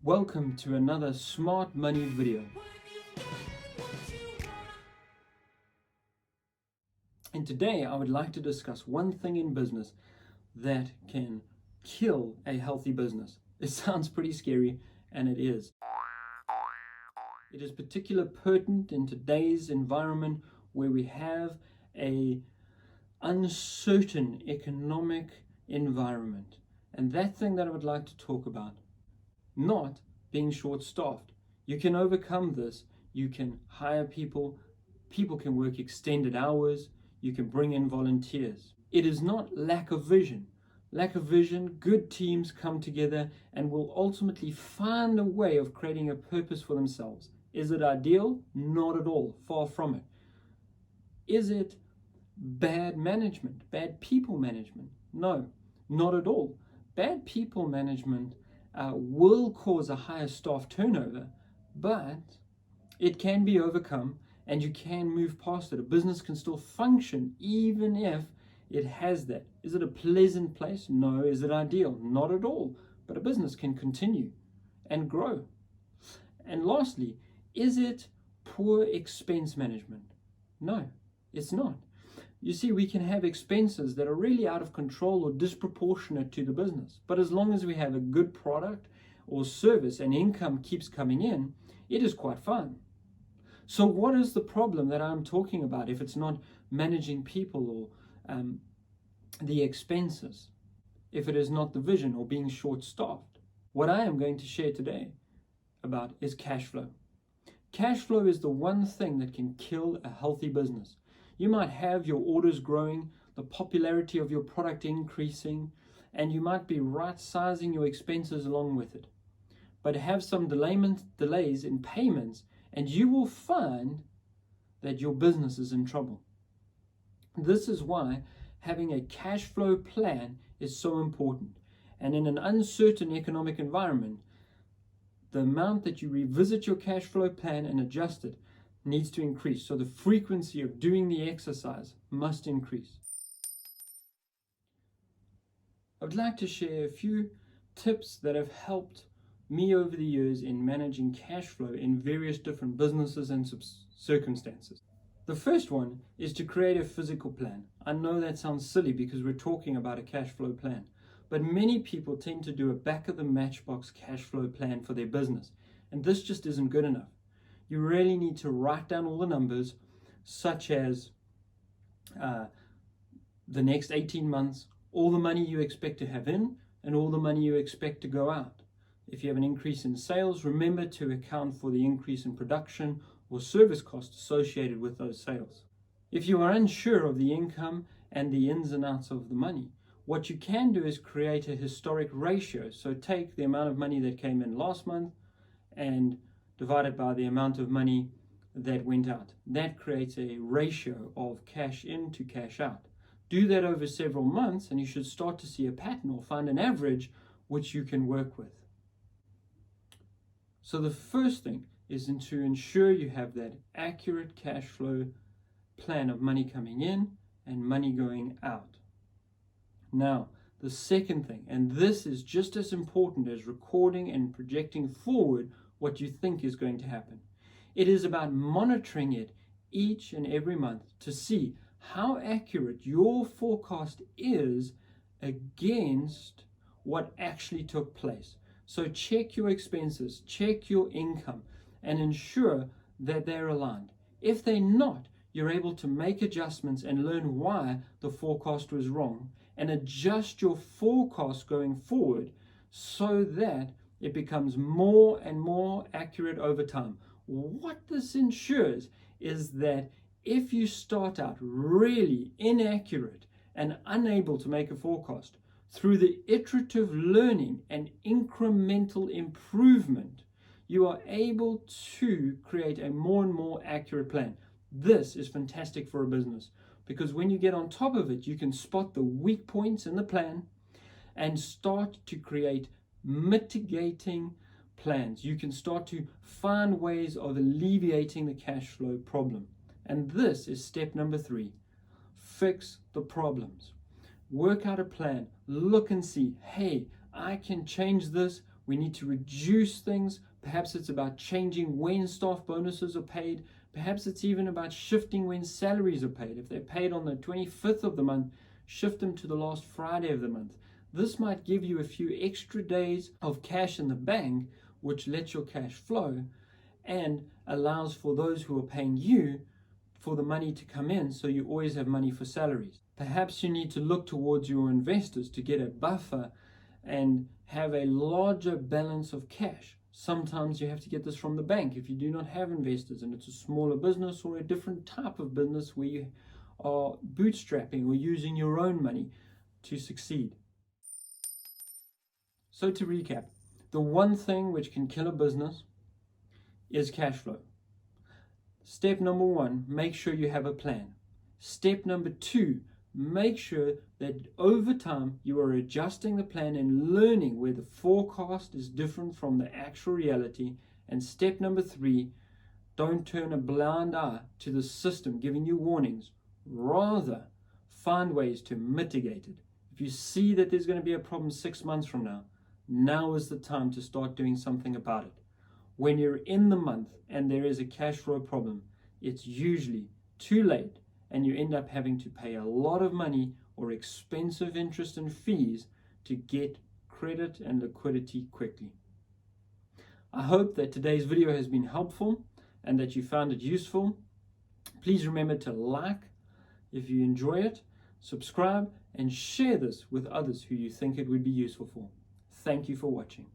Welcome to another Smart Money video. And today I would like to discuss one thing in business that can kill a healthy business. It sounds pretty scary, and it is. It is particularly pertinent in today's environment where we have an uncertain economic environment. And that thing that I would like to talk about, not being short-staffed. You can overcome this. You can hire people. People can work extended hours. You can bring in volunteers. It is not lack of vision. Lack of vision, good teams come together and will ultimately find a way of creating a purpose for themselves. Is it ideal? Not at all. Far from it. Is it bad management? Bad people management? No, not at all. Bad people management will cause a higher staff turnover, but it can be overcome and you can move past it. A business can still function even if it has that. Is it a pleasant place? No. Is it ideal? Not at all. But a business can continue and grow. And lastly, is it poor expense management? No, it's not. You see, we can have expenses that are really out of control or disproportionate to the business. But as long as we have a good product or service and income keeps coming in, it is quite fun. So what is the problem that I'm talking about if it's not managing people or the expenses? If it is not the vision or being short-staffed? What I am going to share today about is cash flow. Cash flow is the one thing that can kill a healthy business. You might have your orders growing, the popularity of your product increasing, and you might be right-sizing your expenses along with it. But have some delays in payments, and you will find that your business is in trouble. This is why having a cash flow plan is so important. And in an uncertain economic environment, the amount that you revisit your cash flow plan and adjust it needs to increase. So the frequency of doing the exercise must increase. I would like to share a few tips that have helped me over the years in managing cash flow in various different businesses and circumstances. The first one is to create a physical plan. I know that sounds silly because we're talking about a cash flow plan, but many people tend to do a back of the matchbox cash flow plan for their business, and this just isn't good enough. You really need to write down all the numbers, such as the next 18 months, all the money you expect to have in, and all the money you expect to go out. If you have an increase in sales, remember to account for the increase in production or service costs associated with those sales. If you are unsure of the income and the ins and outs of the money, what you can do is create a historic ratio. So take the amount of money that came in last month and divide it by the amount of money that went out. That creates a ratio of cash in to cash out. Do that over several months and you should start to see a pattern or find an average which you can work with. So the first thing is to ensure you have that accurate cash flow plan of money coming in and money going out. Now, the second thing, and this is just as important as recording and projecting forward what you think is going to happen. It is about monitoring it each and every month to see how accurate your forecast is against what actually took place. So check your expenses, check your income, and ensure that they're aligned. If they're not, you're able to make adjustments and learn why the forecast was wrong and adjust your forecast going forward so that it becomes more and more accurate over time. What this ensures is that if you start out really inaccurate and unable to make a forecast, through the iterative learning and incremental improvement, you are able to create a more and more accurate plan. This is fantastic for a business because when you get on top of it, you can spot the weak points in the plan and start to create mitigating plans. You can start to find ways of alleviating the cash flow problem. And this is step number 3. Fix the problems. Work out a plan. Look and see, hey, I can change this We need to reduce things. Perhaps it's about changing when staff bonuses are paid. Perhaps it's even about shifting when salaries are paid. If they're paid on the 25th of the month, shift them to the last Friday of the month. This might give you a few extra days of cash in the bank, which lets your cash flow and allows for those who are paying you for the money to come in, so you always have money for salaries. Perhaps you need to look towards your investors to get a buffer and have a larger balance of cash. Sometimes you have to get this from the bank if you do not have investors and it's a smaller business or a different type of business where you are bootstrapping or using your own money to succeed. So to recap, the one thing which can kill a business is cash flow. Step number 1, make sure you have a plan. Step number 2, make sure that over time you are adjusting the plan and learning where the forecast is different from the actual reality. And step number 3, don't turn a blind eye to the system giving you warnings. Rather, find ways to mitigate it. If you see that there's going to be a problem 6 months from now is the time to start doing something about it. When you're in the month and there is a cash flow problem, it's usually too late and you end up having to pay a lot of money or expensive interest and fees to get credit and liquidity quickly. I hope that today's video has been helpful and that you found it useful. Please remember to like if you enjoy it, subscribe, and share this with others who you think it would be useful for. Thank you for watching.